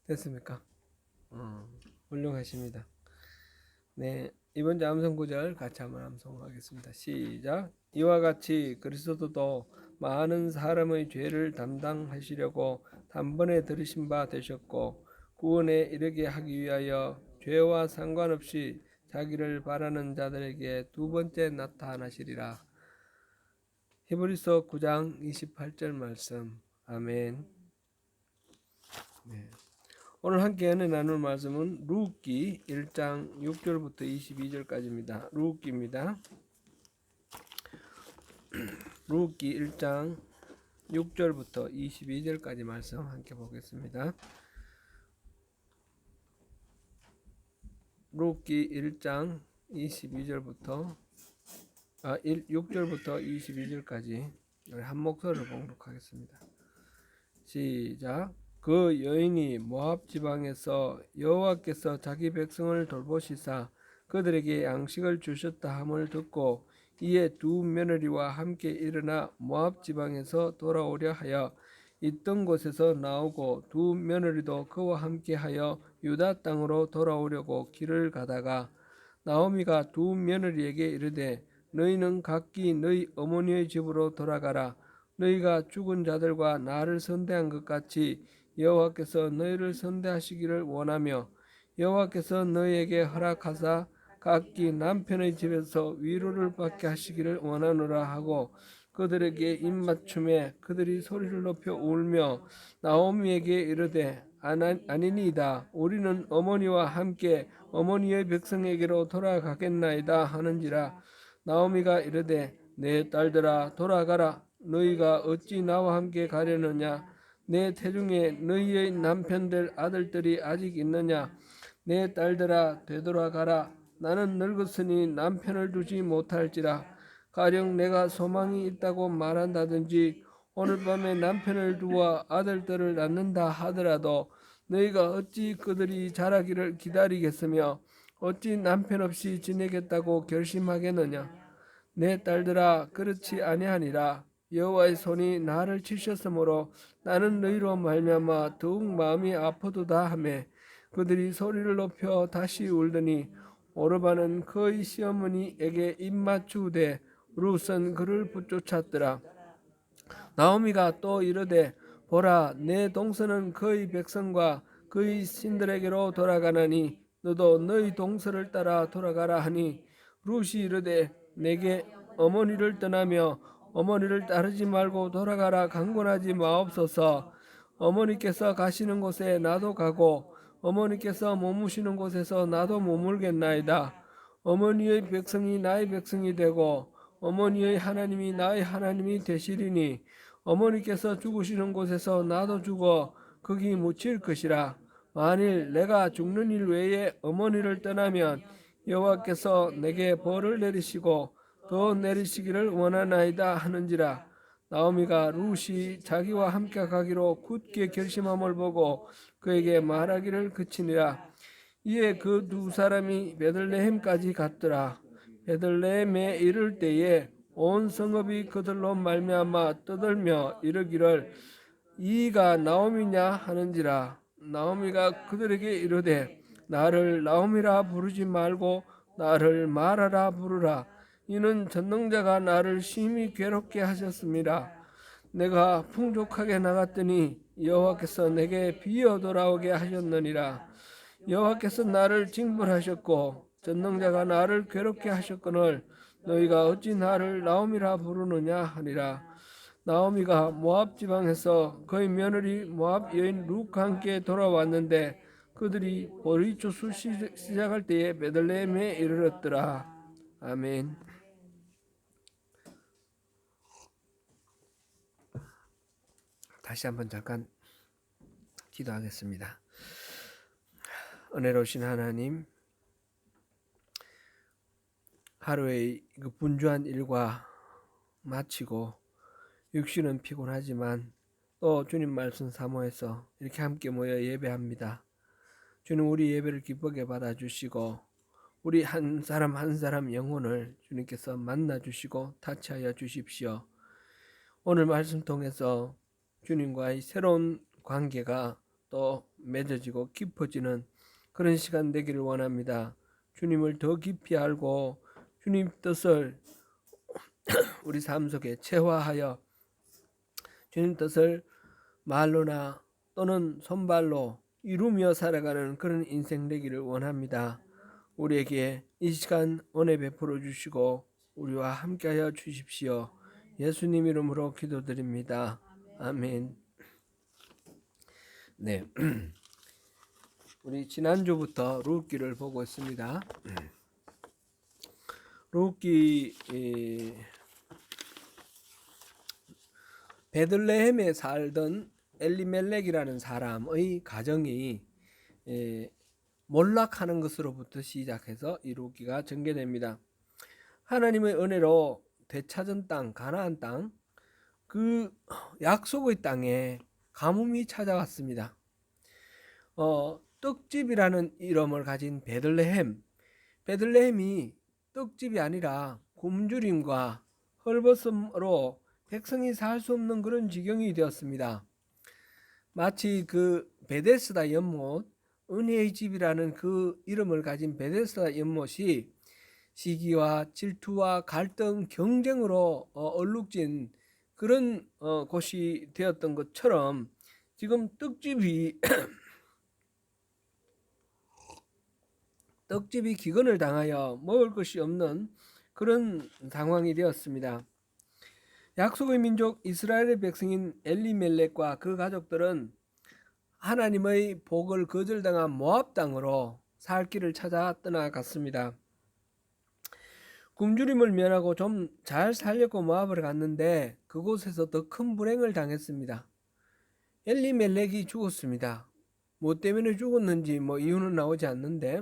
됐습니까? 훌륭하십니다. 네, 이번 주 암송 구절 같이 한번 암송하겠습니다. 시작. 이와 같이 그리스도도 많은 사람의 죄를 담당하시려고 단번에 들으신 바 되셨고 구원에 이르게 하기 위하여 죄와 상관없이 자기를 바라는 자들에게 두 번째 나타나시리라. 히브리서 9장 28절 말씀. 아멘. 네. 오늘 함께 은혜 나눌 말씀은 룻기 1장 6절부터 22절까지입니다. 룻기입니다. 룻기 1장 6절부터 22절까지 말씀 함께 보겠습니다. 룻기 1장 22절부터 6절부터 22절까지 한 목소리로 봉독하겠습니다. 시작. 그 여인이 모압 지방에서 여호와께서 자기 백성을 돌보시사 그들에게 양식을 주셨다 함을 듣고 이에 두 며느리와 함께 일어나 모압 지방에서 돌아오려 하여 있던 곳에서 나오고 두 며느리도 그와 함께하여 유다 땅으로 돌아오려고 길을 가다가 나오미가 두 며느리에게 이르되 너희는 각기 너희 어머니의 집으로 돌아가라. 너희가 죽은 자들과 나를 선대한 것 같이 여호와께서 너희를 선대하시기를 원하며 여호와께서 너희에게 허락하사 각기 남편의 집에서 위로를 받게 하시기를 원하노라 하고 그들에게 입맞춤에 그들이 소리를 높여 울며 나오미에게 이르되 아니니이다. 우리는 어머니와 함께 어머니의 백성에게로 돌아가겠나이다 하는지라. 나오미가 이르되 내 딸들아 돌아가라. 너희가 어찌 나와 함께 가려느냐. 내 태중에 너희의 남편들 아들들이 아직 있느냐. 내 딸들아 되돌아가라. 나는 늙었으니 남편을 두지 못할지라. 가령 내가 소망이 있다고 말한다든지 오늘 밤에 남편을 두어 아들들을 낳는다 하더라도 너희가 어찌 그들이 자라기를 기다리겠으며 어찌 남편 없이 지내겠다고 결심하겠느냐. 내 딸들아 그렇지 아니하니라. 여호와의 손이 나를 치셨으므로 나는 너희로 말미암아 더욱 마음이 아프도다 하매 그들이 소리를 높여 다시 울더니 오르바는 그의 시어머니에게 입맞추되 룻은 그를 붙쫓았더라. 나오미가 또 이르되 보라 내 동서는 그의 백성과 그의 신들에게로 돌아가나니 너도 너희 동서를 따라 돌아가라 하니 룻이 이르되 내게 어머니를 떠나며 어머니를 따르지 말고 돌아가라 강권하지 마옵소서. 어머니께서 가시는 곳에 나도 가고 어머니께서 머무시는 곳에서 나도 머물겠나이다. 어머니의 백성이 나의 백성이 되고 어머니의 하나님이 나의 하나님이 되시리니 어머니께서 죽으시는 곳에서 나도 죽어 거기 묻힐 것이라. 만일 내가 죽는 일 외에 어머니를 떠나면 여호와께서 내게 벌을 내리시고 더 내리시기를 원하나이다 하는지라. 나오미가 룻이 자기와 함께 가기로 굳게 결심함을 보고 그에게 말하기를 그치니라. 이에 그 두 사람이 베들레헴까지 갔더라. 베들레헴에 이를 때에 온 성읍이 그들로 말미암아 떠들며 이르기를 이가 나오미냐 하는지라. 나오미가 그들에게 이르되 나를 나오미라 부르지 말고 나를 마라라 부르라. 이는 전능자가 나를 심히 괴롭게 하셨습니다. 내가 풍족하게 나갔더니 여호와께서 내게 비어 돌아오게 하셨느니라. 여호와께서 나를 징벌하셨고 전능자가 나를 괴롭게 하셨거늘 너희가 어찌 나를 나오미라 부르느냐 하니라. 나오미가 모압 지방에서 그의 며느리 모압 여인 룻과 함께 돌아왔는데 그들이 보리추수 시작할 때에 베들레헴에 이르렀더라. 아멘. 다시 한번 잠깐 기도하겠습니다. 은혜로우신 하나님, 하루의 그 분주한 일과 마치고 육신은 피곤하지만 또 주님 말씀 사모해서 이렇게 함께 모여 예배합니다. 주님 우리 예배를 기쁘게 받아주시고 우리 한 사람 한 사람 영혼을 주님께서 만나주시고 타치하여 주십시오. 오늘 말씀 통해서 주님과의 새로운 관계가 또 맺어지고 깊어지는 그런 시간 되기를 원합니다. 주님을 더 깊이 알고 주님 뜻을 우리 삶 속에 체화하여 주님 뜻을 말로나 또는 손발로 이루며 살아가는 그런 인생 되기를 원합니다. 우리에게 이 시간 은혜 베풀어 주시고 우리와 함께하여 주십시오. 예수님 이름으로 기도드립니다. 아멘. 네, 우리 지난주부터 룻기를 보고 있습니다. 룻기 베들레헴에 살던 엘리멜렉이라는 사람의 가정이 몰락하는 것으로부터 시작해서 이 룻기가 전개됩니다. 하나님의 은혜로 되찾은 땅, 가나안 땅, 그 약속의 땅에 가뭄이 찾아왔습니다. 떡집이라는 이름을 가진 베들레헴이 떡집이 아니라 굶주림과 헐벗음으로 백성이 살 수 없는 그런 지경이 되었습니다. 마치 그 베데스다 연못, 은혜의 집이라는 그 이름을 가진 베데스다 연못이 시기와 질투와 갈등, 경쟁으로 얼룩진 그런 곳이 되었던 것처럼 지금 떡집이 기근을 당하여 먹을 것이 없는 그런 상황이 되었습니다. 약속의 민족 이스라엘의 백성인 엘리멜렉과 그 가족들은 하나님의 복을 거절당한 모압 땅으로 살 길을 찾아 떠나갔습니다. 굶주림을 면하고 좀 잘 살려고 모압을 갔는데 그곳에서 더 큰 불행을 당했습니다. 엘리멜렉이 죽었습니다. 뭐 때문에 죽었는지 이유는 나오지 않는데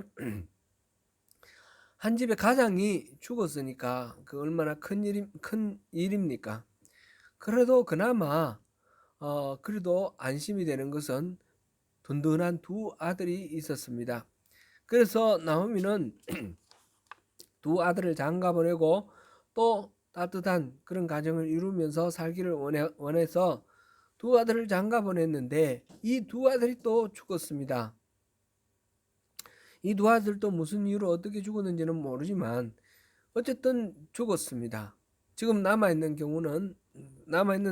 한 집의 가장이 죽었으니까 그 얼마나 큰 일입니까? 그래도 그나마 그래도 안심이 되는 것은 든든한 두 아들이 있었습니다. 그래서 나오미는 두 아들을 장가 보내고 또 따뜻한 그런 가정을 이루면서 살기를 원해서 두 아들을 장가 보냈는데 이 두 아들이 또 죽었습니다. 이 두 아들도 무슨 이유로 어떻게 죽었는지는 모르지만 어쨌든 죽었습니다. 지금 남아있는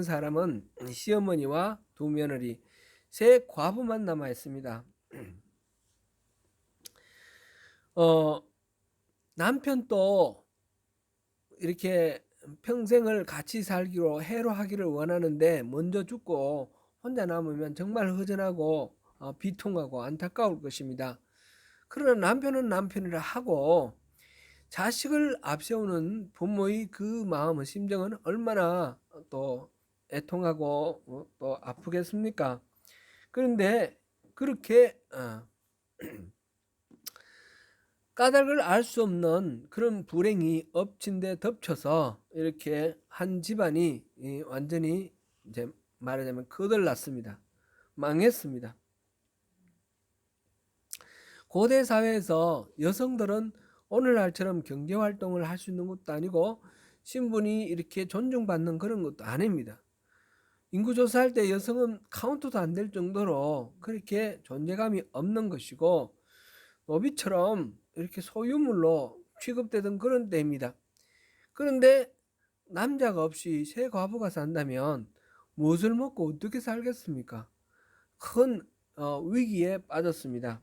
사람은 시어머니와 두 며느리, 세 과부만 남아있습니다. 남편도 이렇게 평생을 같이 살기로 해로하기를 원하는데 먼저 죽고 혼자 남으면 정말 허전하고 비통하고 안타까울 것입니다. 그러나 남편은 남편이라 하고 자식을 앞세우는 부모의 그 마음의 심정은 얼마나 또 애통하고 또 아프겠습니까? 그런데 그렇게 까닭을 알 수 없는 그런 불행이 엎친 데 덮쳐서 이렇게 한 집안이 완전히 이제 말하자면 거덜났습니다. 망했습니다. 고대 사회에서 여성들은 오늘날처럼 경제활동을 할 수 있는 것도 아니고 신분이 이렇게 존중받는 그런 것도 아닙니다. 인구조사할 때 여성은 카운트도 안 될 정도로 그렇게 존재감이 없는 것이고 노비처럼 이렇게 소유물로 취급되던 그런 때입니다. 그런데 남자가 없이 새 과부가 산다면 무엇을 먹고 어떻게 살겠습니까? 큰 위기에 빠졌습니다.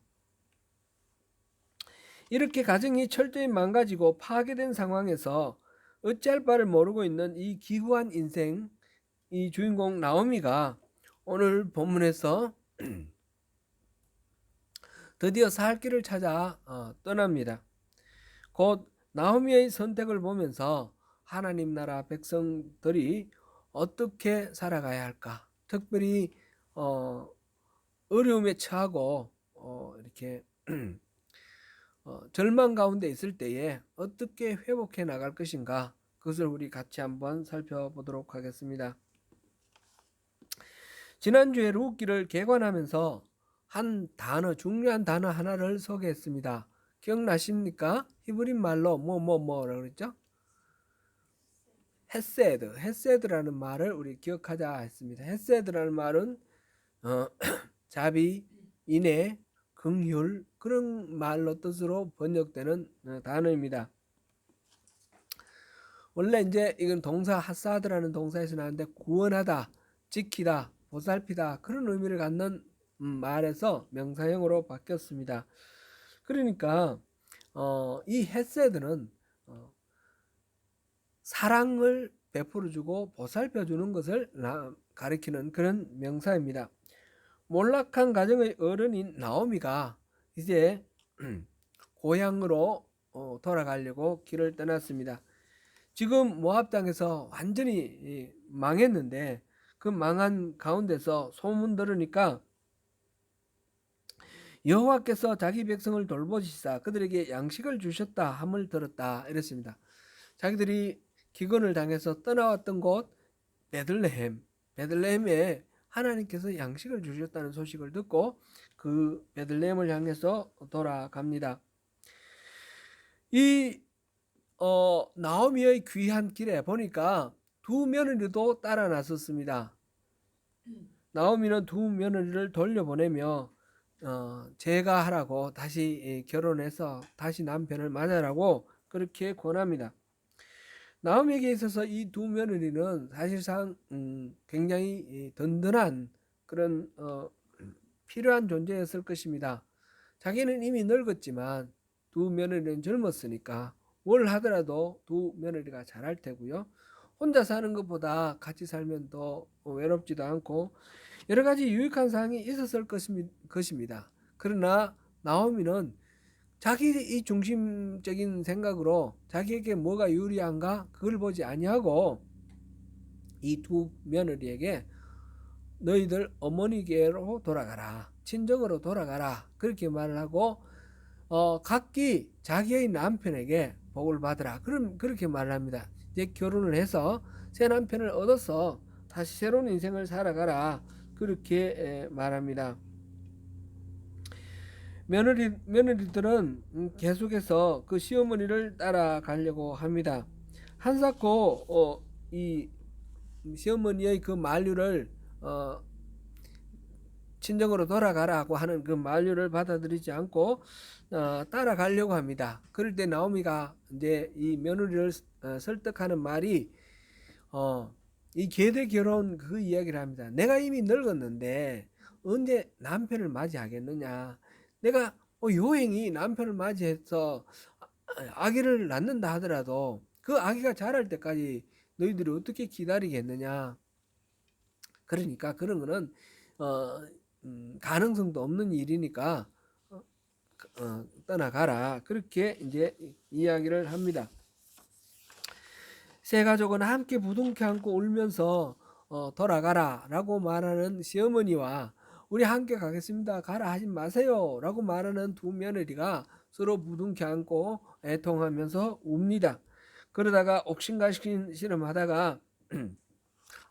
이렇게 가정이 철저히 망가지고 파괴된 상황에서 어찌할 바를 모르고 있는 이 기구한 인생, 이 주인공 나오미가 오늘 본문에서 드디어 살 길을 찾아 떠납니다. 곧 나오미의 선택을 보면서 하나님 나라 백성들이 어떻게 살아가야 할까? 특별히 어려움에 처하고 이렇게 절망 가운데 있을 때에 어떻게 회복해 나갈 것인가? 그것을 우리 같이 한번 살펴보도록 하겠습니다. 지난주에 룻기를 개관하면서 한 단어, 중요한 단어 하나를 소개했습니다. 기억나십니까? 히브리 말로 뭐라고 그랬죠? 헤세드라는 말을 우리 기억하자 했습니다. 헤세드라는 말은 자비, 인애, 긍휼 그런 말로 뜻으로 번역되는 단어입니다. 원래 이제 이건 동사 하사드라는 동사에서 나왔는데 구원하다, 지키다, 보살피다 그런 의미를 갖는 말에서 명사형으로 바뀌었습니다. 그러니까 이 헤세드는 사랑을 베풀어주고 보살펴주는 것을 가리키는 그런 명사입니다. 몰락한 가정의 어른인 나오미가 이제 고향으로 돌아가려고 길을 떠났습니다. 지금 모압 땅에서 완전히 망했는데 그 망한 가운데서 소문 들으니까 여호와께서 자기 백성을 돌보시사 그들에게 양식을 주셨다 함을 들었다 이랬습니다. 자기들이 기근을 당해서 떠나왔던 곳 베들레헴에 하나님께서 양식을 주셨다는 소식을 듣고 그 베들레헴을 향해서 돌아갑니다. 이 나오미의 귀한 길에 보니까 두 며느리도 따라 나섰습니다. 나오미는 두 며느리를 돌려보내며 제가 하라고 다시 결혼해서 다시 남편을 맞아라고 그렇게 권합니다. 나오미에게 있어서 이 두 며느리는 사실상 굉장히 든든한 그런 필요한 존재였을 것입니다. 자기는 이미 늙었지만 두 며느리는 젊었으니까 뭘 하더라도 두 며느리가 잘할 테고요. 혼자 사는 것보다 같이 살면 더 외롭지도 않고 여러 가지 유익한 사항이 있었을 것입니다. 그러나 나오미는 자기 이 중심적인 생각으로 자기에게 뭐가 유리한가 그걸 보지 아니하고 이 두 며느리에게 너희들 어머니께로 돌아가라, 친정으로 돌아가라 그렇게 말을 하고 각기 자기의 남편에게 복을 받으라 그렇게 말을 합니다. 이제 결혼을 해서 새 남편을 얻어서 다시 새로운 인생을 살아가라 그렇게 말합니다. 며느리들은 계속해서 그 시어머니를 따라가려고 합니다. 한사코 이 시어머니의 그 만류를 친정으로 돌아가라고 하는 그 만류를 받아들이지 않고 따라가려고 합니다. 그럴 때 나오미가 이제 이 며느리를 설득하는 말이 이 계대 결혼 그 이야기를 합니다. 내가 이미 늙었는데 언제 남편을 맞이하겠느냐. 내가 요행이 남편을 맞이해서 아기를 낳는다 하더라도 그 아기가 자랄 때까지 너희들이 어떻게 기다리겠느냐. 그러니까 그런 거는 가능성도 없는 일이니까 떠나가라 그렇게 이제 이야기를 합니다. 세 가족은 함께 부둥켜 안고 울면서 돌아가라 라고 말하는 시어머니와 우리 함께 가겠습니다 가라 하지 마세요 라고 말하는 두 며느리가 서로 부둥켜 안고 애통하면서 웁니다. 그러다가 옥신각신 하다가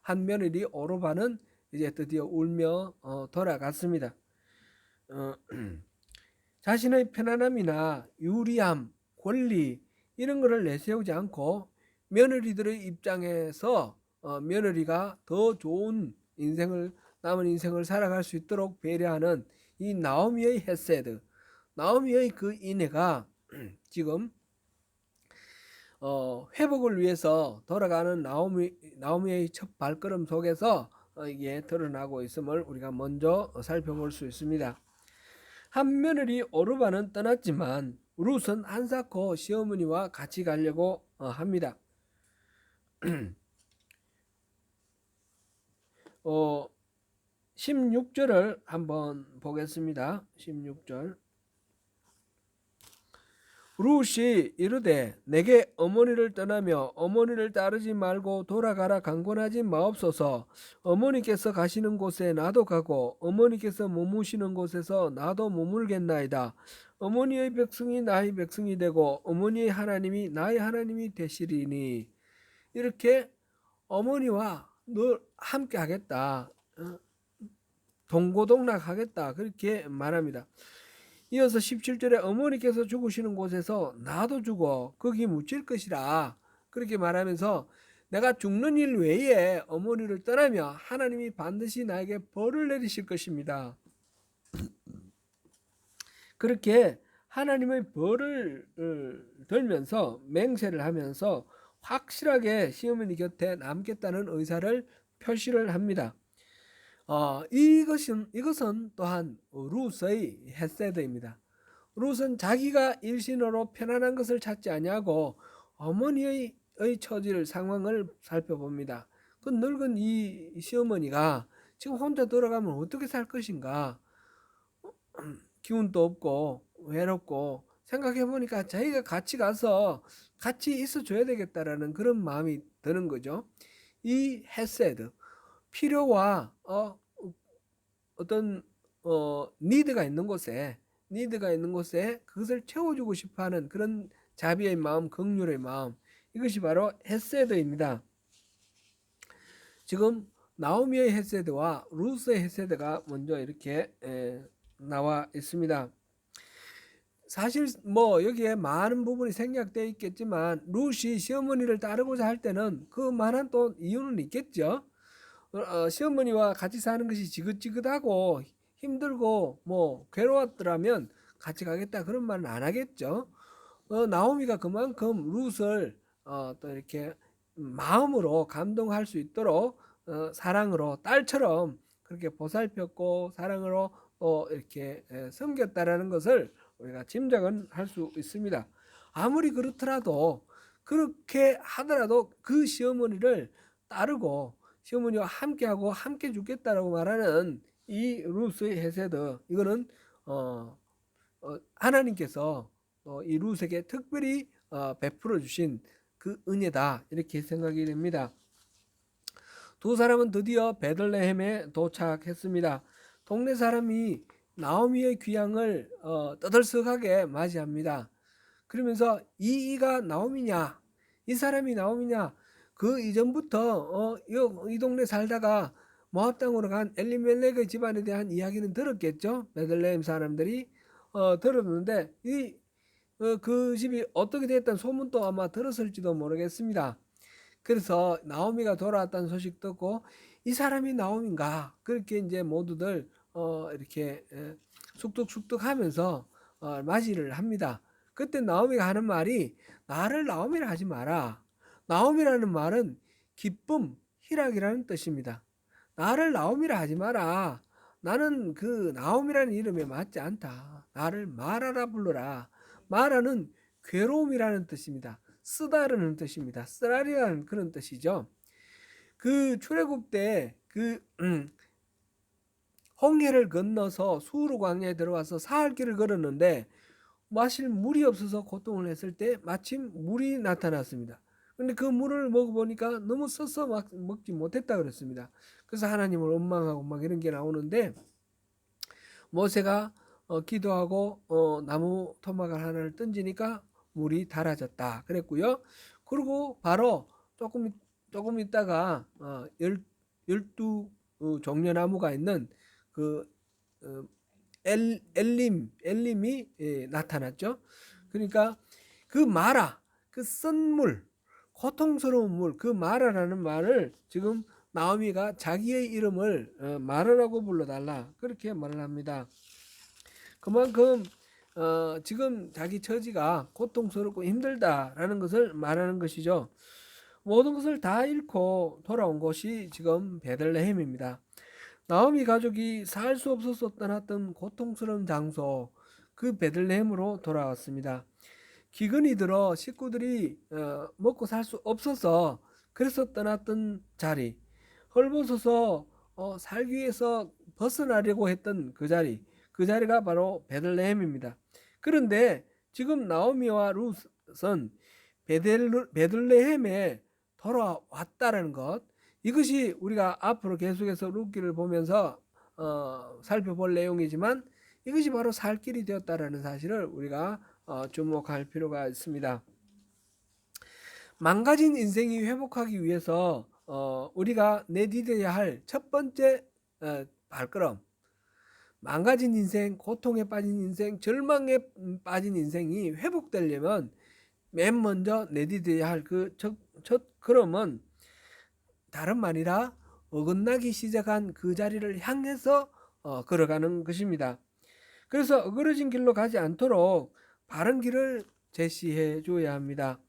한 며느리 오로바는 이제 드디어 울며 돌아갔습니다. 자신의 편안함이나 유리함, 권리 이런 거를 내세우지 않고 며느리들의 입장에서 며느리가 더 좋은 남은 인생을 살아갈 수 있도록 배려하는 이 나오미의 헤세드, 나오미의 그 인애가 지금 회복을 위해서 돌아가는 나오미의 첫 발걸음 속에서 이게 드러나고 있음을 우리가 먼저 살펴볼 수 있습니다. 한 며느리 오르바는 떠났지만 룻은 한사코 시어머니와 같이 가려고 합니다. 16절을 한번 보겠습니다. 16절 룻이 이르되 내게 어머니를 떠나며 어머니를 따르지 말고 돌아가라 강권하지 마옵소서. 어머니께서 가시는 곳에 나도 가고 어머니께서 머무시는 곳에서 나도 머물겠나이다. 어머니의 백성이 나의 백성이 되고 어머니의 하나님이 나의 하나님이 되시리니. 이렇게 어머니와 늘 함께 하겠다, 동고동락하겠다 그렇게 말합니다. 이어서 17절에 어머니께서 죽으시는 곳에서 나도 죽어 거기 묻힐 것이라 그렇게 말하면서 내가 죽는 일 외에 어머니를 떠나며 하나님이 반드시 나에게 벌을 내리실 것입니다. 그렇게 하나님의 벌을 들면서 맹세를 하면서 확실하게 시어머니 곁에 남겠다는 의사를 표시를 합니다. 이것은 또한 룻의 헤세드입니다. 룻은 자기가 일신으로 편안한 것을 찾지 아니하고 어머니의 처지를 상황을 살펴봅니다. 그 늙은 이 시어머니가 지금 혼자 돌아가면 어떻게 살 것인가, 기운도 없고 외롭고, 생각해보니까 자기가 같이 가서 같이 있어줘야 되겠다라는 그런 마음이 드는 거죠. 이 헤세드, 필요와 어떤 니드가 있는 곳에 그것을 채워주고 싶어하는 그런 자비의 마음, 긍휼의 마음, 이것이 바로 헤세드입니다. 지금 나오미의 헤세드와 루스의 헤세드가 먼저 이렇게 나와 있습니다. 사실 뭐 여기에 많은 부분이 생략되어 있겠지만 룻이 시어머니를 따르고자 할 때는 그만한 또 이유는 있겠죠. 시어머니와 같이 사는 것이 지긋지긋하고 힘들고 뭐 괴로웠더라면 같이 가겠다 그런 말은 안 하겠죠. 나오미가 그만큼 룻을 또 이렇게 마음으로 감동할 수 있도록 사랑으로 딸처럼 그렇게 보살폈고 사랑으로 이렇게 섬겼다라는 것을 우리가 짐작은 할 수 있습니다. 아무리 그렇더라도, 그렇게 하더라도 그 시어머니를 따르고 시어머니와 함께하고 함께 죽겠다라고 말하는 이 룻의 헤세드, 이거는 하나님께서 이 룻에게 특별히 베풀어 주신 그 은혜다, 이렇게 생각이 됩니다. 두 사람은 드디어 베들레헴에 도착했습니다. 동네 사람이 나오미의 귀향을 떠들썩하게 맞이합니다. 그러면서 이가 나오미냐, 이 사람이 나오미냐, 그 이전부터 이 동네 살다가 모압 땅으로 간 엘리멜렉의 집안에 대한 이야기는 들었겠죠. 베들레헴 사람들이 들었는데 그 집이 어떻게 됐다는 소문도 아마 들었을지도 모르겠습니다. 그래서 나오미가 돌아왔다는 소식 듣고 이 사람이 나오미인가, 그렇게 이제 모두들 이렇게 쑥덕쑥덕하면서 맞이를 합니다. 그때 나오미가 하는 말이, 나를 나오미라 하지 마라. 나오미라는 말은 기쁨, 희락이라는 뜻입니다. 나를 나오미라 하지 마라. 나는 그 나오미라는 이름에 맞지 않다. 나를 마라라 불러라. 마라는 괴로움이라는 뜻입니다. 쓰다라는 뜻입니다. 쓰라리라는 그런 뜻이죠. 그 출애굽 때 그 홍해를 건너서 수르 광야에 들어와서 사흘 길을 걸었는데 마실 물이 없어서 고통을 했을 때 마침 물이 나타났습니다. 근데 그 물을 먹어보니까 너무 써서 먹지 못했다 그랬습니다. 그래서 하나님을 원망하고 막 이런 게 나오는데, 모세가 기도하고 나무 토막을 하나를 던지니까 물이 달아졌다 그랬고요. 그리고 바로 조금 있다가 12 종려나무가 있는 그 엘림이 나타났죠. 그러니까 그 마라, 그 쓴 물, 고통스러운 물, 그 마라라는 말을 지금 나오미가 자기의 이름을 마라라고 불러달라, 그렇게 말을 합니다. 그만큼 지금 자기 처지가 고통스럽고 힘들다라는 것을 말하는 것이죠. 모든 것을 다 잃고 돌아온 곳이 지금 베들레헴입니다. 나오미 가족이 살 수 없어서 떠났던 고통스러운 장소, 그 베들레헴으로 돌아왔습니다. 기근이 들어 식구들이 먹고 살 수 없어서 그래서 떠났던 자리, 헐벗어서 살기 위해서 벗어나려고 했던 그 자리가 바로 베들레헴입니다. 그런데 지금 나오미와 룻은 베들레헴에 돌아왔다는 것, 이것이 우리가 앞으로 계속해서 룻기를 보면서 살펴볼 내용이지만 이것이 바로 살 길이 되었다라는 사실을 우리가 주목할 필요가 있습니다. 망가진 인생이 회복하기 위해서 우리가 내디뎌야 할 첫 번째 발걸음, 망가진 인생, 고통에 빠진 인생, 절망에 빠진 인생이 회복되려면 맨 먼저 내디뎌야 할 그 첫 걸음은 다름 아니라 어긋나기 시작한 그 자리를 향해서 걸어가는 것입니다. 그래서 어그러진 길로 가지 않도록 바른 길을 제시해 줘야 합니다.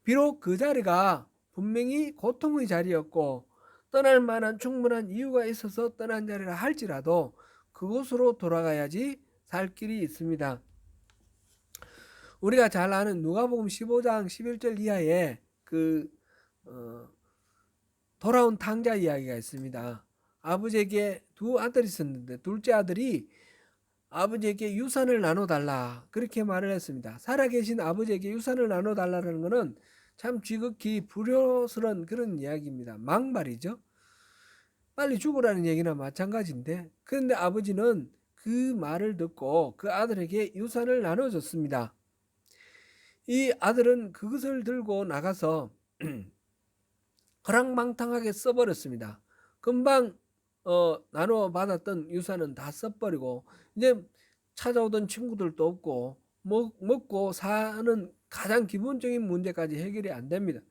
비록 그 자리가 분명히 고통의 자리였고 떠날 만한 충분한 이유가 있어서 떠난 자리라 할지라도 그곳으로 돌아가야지 살 길이 있습니다. 우리가 잘 아는 누가복음 15장 11절 이하에 돌아온 탕자 이야기가 있습니다. 아버지에게 두 아들이 있었는데 둘째 아들이 아버지에게 유산을 나눠달라 그렇게 말을 했습니다. 살아계신 아버지에게 유산을 나눠달라는 것은 참 지극히 불효스러운 그런 이야기입니다. 막말이죠. 빨리 죽으라는 얘기나 마찬가지인데, 그런데 아버지는 그 말을 듣고 그 아들에게 유산을 나눠줬습니다. 이 아들은 그것을 들고 나가서 허랑방탕하게 써버렸습니다. 금방 나눠 받았던 유산은 다 써버리고 이제 찾아오던 친구들도 없고 먹고 사는 가장 기본적인 문제까지 해결이 안 됩니다.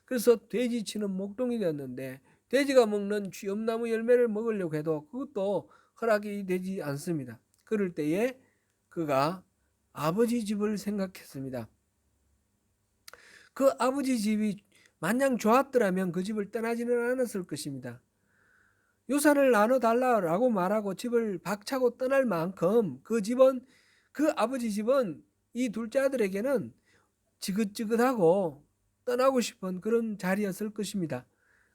그래서 돼지치는 목동이 되었는데 돼지가 먹는 쥐엄나무 열매를 먹으려고 해도 그것도 허락이 되지 않습니다. 그럴 때에 그가 아버지 집을 생각했습니다. 그 아버지 집이 마냥 좋았더라면 그 집을 떠나지는 않았을 것입니다. 유산을 나눠달라고 말하고 집을 박차고 떠날 만큼 그 집은, 그 아버지 집은 이 둘째 아들에게는 지긋지긋하고 떠나고 싶은 그런 자리였을 것입니다.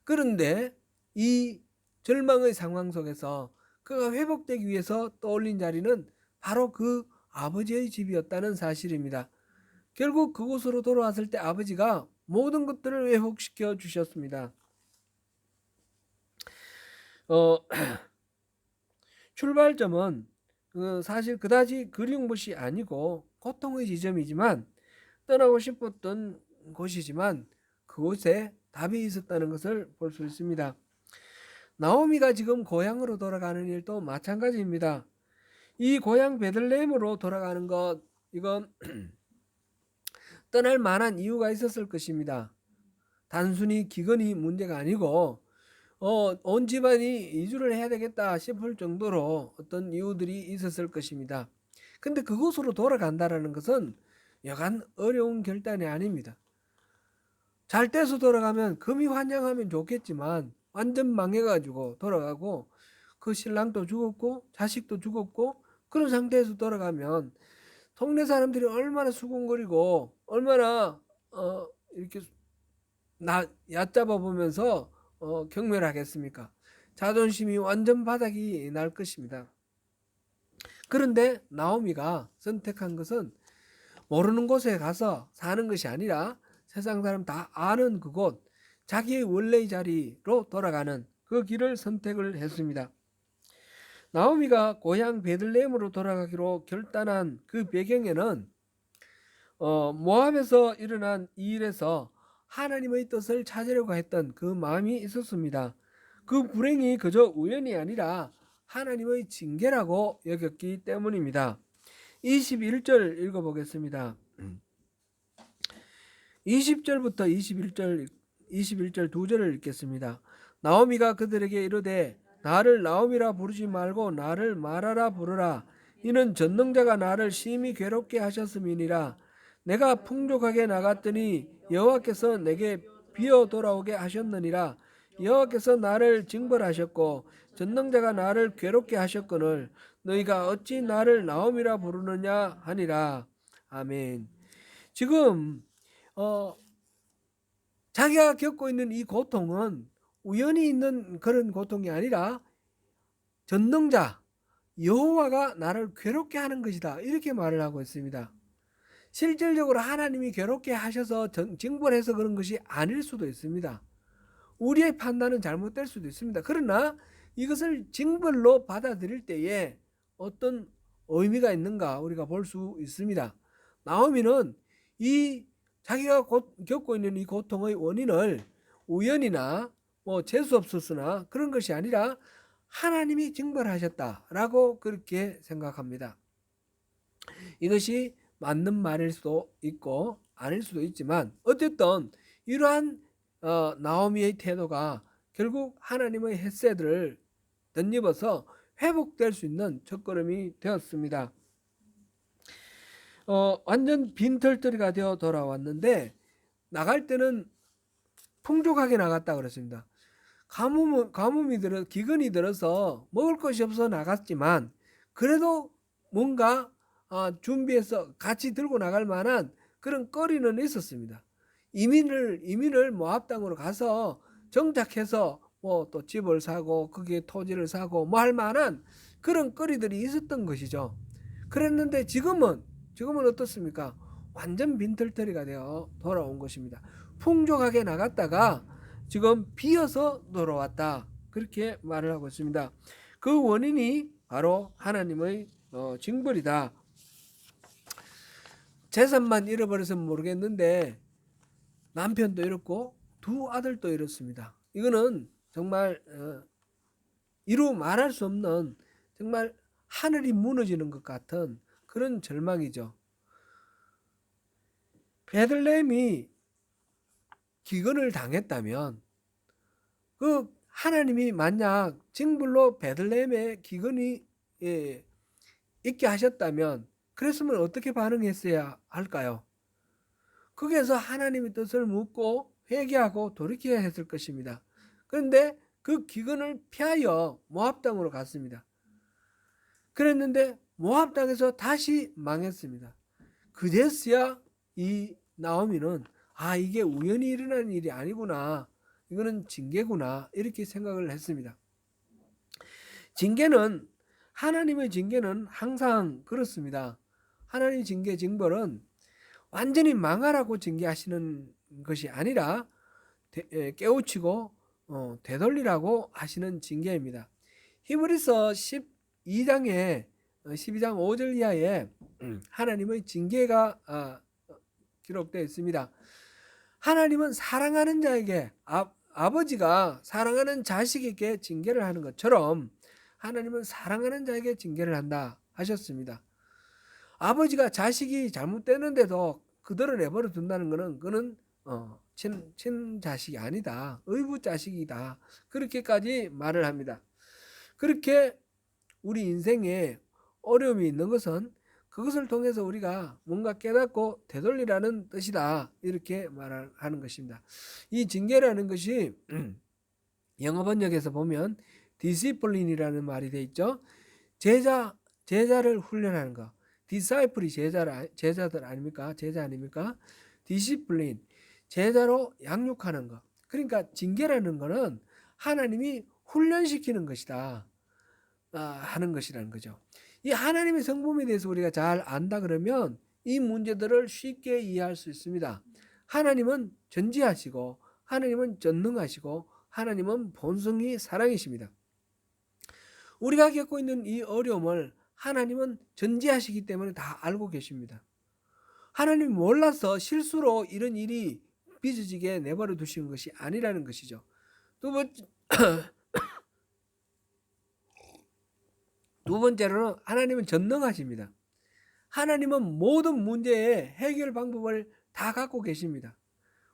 그런데 이 절망의 상황 속에서 그가 회복되기 위해서 떠올린 자리는 바로 그 아버지의 집이었다는 사실입니다. 결국 그곳으로 돌아왔을 때 아버지가 모든 것들을 회복시켜 주셨습니다. 출발점은 사실 그다지 그리운 곳이 아니고 고통의 지점이지만 떠나고 싶었던 곳이지만 그곳에 답이 있었다는 것을 볼 수 있습니다. 나오미가 지금 고향으로 돌아가는 일도 마찬가지입니다. 이 고향 베들레헴으로 돌아가는 것, 이건 떠날 만한 이유가 있었을 것입니다. 단순히 기근이 문제가 아니고 온 집안이 이주를 해야 되겠다 싶을 정도로 어떤 이유들이 있었을 것입니다. 근데 그곳으로 돌아간다라는 것은 여간 어려운 결단이 아닙니다. 잘 돼서 돌아가면 금이 환장하면 좋겠지만 완전 망해가지고 돌아가고 그 신랑도 죽었고 자식도 죽었고 그런 상태에서 돌아가면 동네 사람들이 얼마나 수군거리고 얼마나 이렇게 얕잡아 보면서 경멸하겠습니까? 자존심이 완전 바닥이 날 것입니다. 그런데 나오미가 선택한 것은 모르는 곳에 가서 사는 것이 아니라 세상 사람 다 아는 그곳, 자기의 원래의 자리로 돌아가는 그 길을 선택을 했습니다. 나오미가 고향 베들레헴으로 돌아가기로 결단한 그 배경에는 모압에서 일어난 이 일에서 하나님의 뜻을 찾으려고 했던 그 마음이 있었습니다. 그 불행이 그저 우연이 아니라 하나님의 징계라고 여겼기 때문입니다. 21절 읽어보겠습니다. 20절부터 21절 두 절을 읽겠습니다. 나오미가 그들에게 이르되 나를 나오미라 부르지 말고 나를 마라라 부르라. 이는 전능자가 나를 심히 괴롭게 하셨음이니라. 내가 풍족하게 나갔더니 여호와께서 내게 비어 돌아오게 하셨느니라. 여호와께서 나를 징벌하셨고 전능자가 나를 괴롭게 하셨거늘 너희가 어찌 나를 나오미라 부르느냐 하니라. 아멘. 지금 자기가 겪고 있는 이 고통은 우연히 있는 그런 고통이 아니라 전능자 여호와가 나를 괴롭게 하는 것이다 이렇게 말을 하고 있습니다. 실질적으로 하나님이 괴롭게 하셔서 징벌해서 그런 것이 아닐 수도 있습니다. 우리의 판단은 잘못될 수도 있습니다. 그러나 이것을 징벌로 받아들일 때에 어떤 의미가 있는가 우리가 볼 수 있습니다. 나오미는 이 자기가 겪고 있는 이 고통의 원인을 우연이나 재수 없었으나 그런 것이 아니라 하나님이 징벌하셨다라고 그렇게 생각합니다. 이것이 맞는 말일 수도 있고 아닐 수도 있지만 어쨌든 이러한 나오미의 태도가 결국 하나님의 헤세드를 덧입어서 회복될 수 있는 첫걸음이 되었습니다. 완전 빈털터리가 되어 돌아왔는데 나갈 때는 풍족하게 나갔다 그랬습니다. 기근이 들어서 먹을 것이 없어 나갔지만 그래도 뭔가 준비해서 같이 들고 나갈 만한 그런 거리는 있었습니다. 이민을 모압 땅으로 가서 정착해서 뭐 또 집을 사고 거기에 토지를 사고 뭐 할 만한 그런 거리들이 있었던 것이죠. 그랬는데 지금은 어떻습니까? 완전 빈털터리가 되어 돌아온 것입니다. 풍족하게 나갔다가 지금 비어서 돌아왔다. 그렇게 말을 하고 있습니다. 그 원인이 바로 하나님의 징벌이다. 재산만 잃어버려서 모르겠는데 남편도 잃었고 두 아들도 잃었습니다. 이거는 정말 이루 말할 수 없는 정말 하늘이 무너지는 것 같은 그런 절망이죠. 베들레헴이 기근을 당했다면 그 하나님이 만약 징벌로 베들레헴에 기근이 있게 하셨다면 그랬으면 어떻게 반응했어야 할까요? 거기에서 하나님의 뜻을 묻고 회개하고 돌이켜야 했을 것입니다. 그런데 그 기근을 피하여 모압 땅으로 갔습니다. 그랬는데 모압 땅에서 다시 망했습니다. 그제서야 이 나오미는 이게 우연히 일어난 일이 아니구나. 이거는 징계구나. 이렇게 생각을 했습니다. 하나님의 징계는 항상 그렇습니다. 하나님의 징벌은 완전히 망하라고 징계하시는 것이 아니라 깨우치고 되돌리라고 하시는 징계입니다. 히브리서 12장 5절 이하에 하나님의 징계가 기록되어 있습니다. 하나님은 사랑하는 자에게 아버지가 사랑하는 자식에게 징계를 하는 것처럼 하나님은 사랑하는 자에게 징계를 한다 하셨습니다. 아버지가 자식이 잘못되는데도 그대로 내버려 둔다는 것은 그는 친자식이 아니다. 의붓 자식이다. 그렇게까지 말을 합니다. 그렇게 우리 인생에 어려움이 있는 것은 그것을 통해서 우리가 뭔가 깨닫고 되돌리라는 뜻이다. 이렇게 말하는 것입니다. 이 징계라는 것이 영어 번역에서 보면 디시플린이라는 말이 되어 있죠. 제자를 훈련하는 거. 디사이플이 제자들 아닙니까? 제자 아닙니까? 디시플린, 제자로 양육하는 거. 그러니까 징계라는 거는 하나님이 훈련시키는 것이다 하는 것이라는 거죠. 이 하나님의 성품에 대해서 우리가 잘 안다 그러면 이 문제들을 쉽게 이해할 수 있습니다. 하나님은 전지하시고 하나님은 전능하시고 하나님은 본성이 사랑이십니다. 우리가 겪고 있는 이 어려움을 하나님은 전지하시기 때문에 다 알고 계십니다. 하나님이 몰라서 실수로 이런 일이 빚어지게 내버려 두시는 것이 아니라는 것이죠. 두 번째로는 하나님은 전능하십니다. 하나님은 모든 문제의 해결 방법을 다 갖고 계십니다.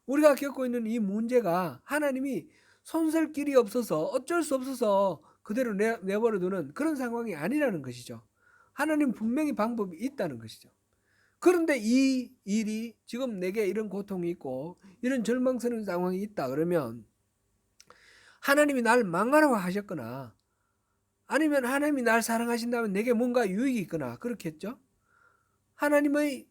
우리가 겪고 있는 이 문제가 하나님이 손댈 길이 없어서 어쩔 수 없어서 그대로 내버려 두는 그런 상황이 아니라는 것이죠. 하나님 분명히 방법이 있다는 것이죠. 그런데 이 일이 지금 내게 이런 고통이 있고 이런 절망스러운 상황이 있다 그러면 하나님이 날 망하라고 하셨거나 아니면 하나님이 날 사랑하신다면 내게 뭔가 유익이 있거나 그렇겠죠. 하나님의